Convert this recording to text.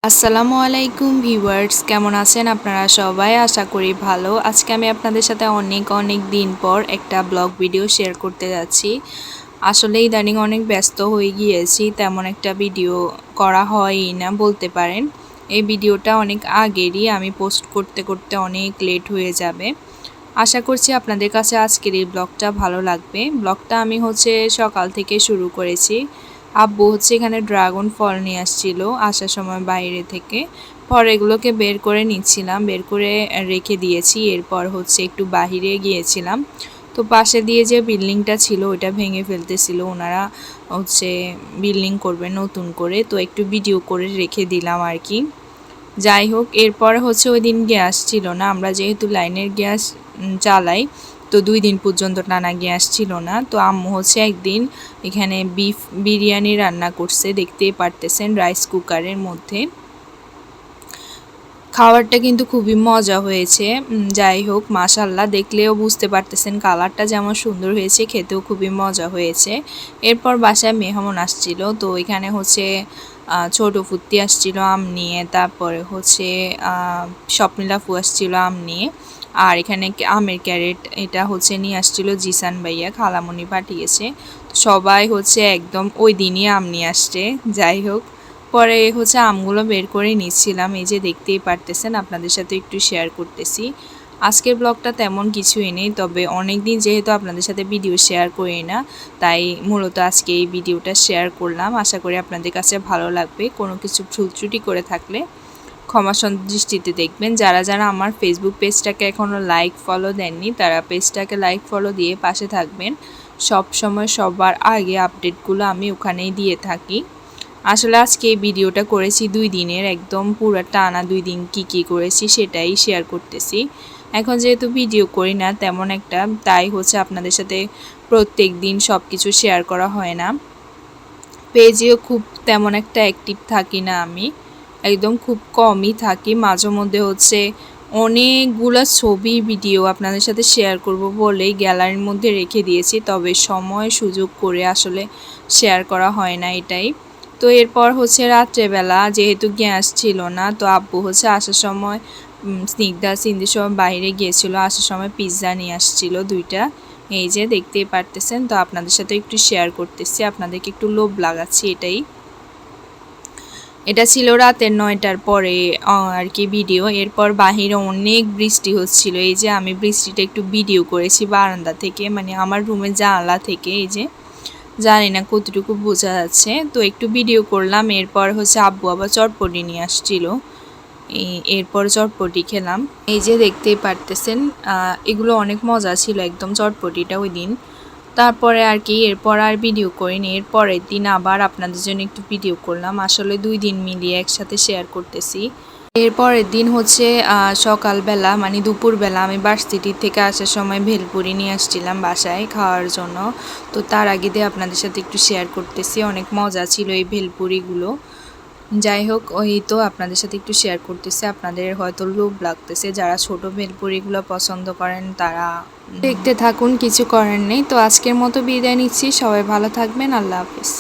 আসসালামু আলাইকুম ভিউয়ার্স, কেমন আছেন আপনারা সবাই? আশা করি ভালো। আজকে আমি আপনাদের সাথে অনেক দিন পর একটা ব্লগ ভিডিও শেয়ার করতে যাচ্ছি। আসলে ইদানিং অনেক ব্যস্ত হয়ে গিয়েছি, তেমন একটা ভিডিও করা হয়ই না বলতে পারেন। এই ভিডিওটা অনেক আগেরই, আমি পোস্ট করতে করতে অনেক লেট হয়ে যাবে। আশা করছি আপনাদের কাছে আজকের এই ব্লগটা ভালো লাগবে। ব্লগটা আমি সকাল থেকে শুরু করেছি। আব্বু এখানে ড্রাগন ফল নিয়ে আসছিল আসার সময় বাইরে থেকে। পরে এগুলোকে বের করে নিচ্ছিলাম, বের করে রেখে দিয়েছি। এরপর একটু বাহিরে গিয়েছিলাম। তো পাশে দিয়ে যে বিল্ডিংটা ছিল ওইটা ভেঙে ফেলতেছিল ওনারা, বিল্ডিং করবে নতুন করে। তো একটু ভিডিও করে রেখে দিলাম আর কি। যাই হোক, এরপর ওই দিন গ্যাস ছিল না, আমরা যেহেতু লাইনের গ্যাস চালাই, তো 2 দিন পর্যন্ত টানা গ্যাস ছিল না। তো আম্মু একদিন এখানে বিফ বিরিয়ানি রান্না করছে, দেখতেই পারতেছেন রাইস কুকারের মধ্যে। খাবারটা কিন্তু খুবই মজা হয়েছে। যাই হোক, মাশাল্লাহ, দেখলেও বুঝতে পারতেছেন কালারটা যেমন সুন্দর হয়েছে, খেতেও খুবই মজা হয়েছে। এরপর বাসায় মেহমান আসছিল, তো এখানে ছোট ফুত্তি আসছিল আম নিয়ে, তারপরে স্বপ্নিলা ফু আসছিল আম নিয়ে, আর এখানে আমের ক্যারেট এটা নিয়ে আসছিল জিসান ভাইয়া, খালামণি পাঠিয়েছে। সবাই একদম ওই দিনই আম নিয়ে আসছে। যাই হোক, পরে আমগুলো বের করে নিচ্ছিলাম, এই যে দেখতেই পারতেছেন, আপনাদের সাথে একটু শেয়ার করতেছি। আজকের ব্লগটা তেমন কিছুই নেই, তবে অনেক দিন যেহেতু আপনাদের সাথে ভিডিও শেয়ার করি না, তাই মূলত আজকে এই ভিডিওটা শেয়ার করলাম। আশা করি আপনাদের কাছে ভালো লাগবে। কোনো কিছু ভুল ত্রুটি করে থাকলে ক্ষমা দৃষ্টিতে দেখবেন। যারা আমার ফেসবুক পেজটাকে এখনও লাইক ফলো দেননি, তারা পেজটাকে লাইক ফলো দিয়ে পাশে থাকবেন। সব সময় সবার আগে আপডেটগুলো আমি ওখানেই দিয়ে থাকি। আসলে আজকে এই ভিডিওটা করেছি 2 দিনের, একদম পুরো টানা 2 দিন কী করেছি সেটাই শেয়ার করতেছি। এখন যেহেতু ভিডিও করি না তেমন একটা, তাই আপনাদের সাথে প্রত্যেক দিন সব কিছু শেয়ার করা হয় না। পেজেও খুব তেমন একটা অ্যাক্টিভ থাকি না, আমি একদম খুব কমই থাকি। মাঝে মধ্যে অনেকগুলো ছবি ভিডিও আপনাদের সাথে শেয়ার করব বলেই গ্যালারির মধ্যে রেখে দিয়েছি, তবে সময় সুযোগ করে আসলে শেয়ার করা হয় না, এটাই। তো এরপর রাত্রেবেলা যেহেতু গ্যাস ছিল না, তো আব্বু আসার সময় স্নিগ্ধা সিন্ধির সময় বাইরে গিয়েছিল, আসার সময় পিৎজা নিয়ে আসছিল 2টা। এই যে দেখতেই পারতেছেন, তো আপনাদের সাথে একটু শেয়ার করতেছি, আপনাদেরকে একটু লোভ লাগাচ্ছি, এটাই। এটা ছিল রাতের 9টার পরে আর কি ভিডিও। এরপর বাহিরে অনেক বৃষ্টি হচ্ছিল, এই যে আমি বৃষ্টিটা একটু ভিডিও করেছি বারান্দা থেকে, মানে আমার রুমের জানলা থেকে। এই যে জানি না কতটুকু বোঝা যাচ্ছে, তো একটু ভিডিও করলাম। এরপর আব্বু আবার চটপটি নিয়ে আসছিল, এরপর চটপটি খেলাম। এই যে দেখতেই পারতেছেন, এগুলো অনেক মজা ছিল একদম চটপটিটা ওই দিন। তারপরে আর কি এরপর আর ভিডিও করিনি। এর পরের দিন আবার আপনাদের জন্য একটু ভিডিও করলাম, আসলে 2 দিন মিলিয়ে একসাথে শেয়ার করতেছি। এরপরের দিন সকালবেলা মানে দুপুরবেলা আমি ভার্সিটি থেকে আসার সময় ভেলপুরি নিয়ে আসছিলাম বাসায় খাওয়ার জন্য। তো তার আগে দিয়ে আপনাদের সাথে একটু শেয়ার করতেছি, অনেক মজা ছিল এই ভেলপুরিগুলো। যাই হোক, ওই তো আপনাদের সাথে একটু শেয়ার করতেছি। আপনাদের হয়তো লোভ লাগতেছে, যারা ছোট ভেলপুরিগুলো পছন্দ করেন তারা দেখতে থাকুন, কিছু করার নেই। তো আজকের মতো বিদায় নিচ্ছি, সবাই ভালো থাকবেন, আল্লাহ হাফেজ।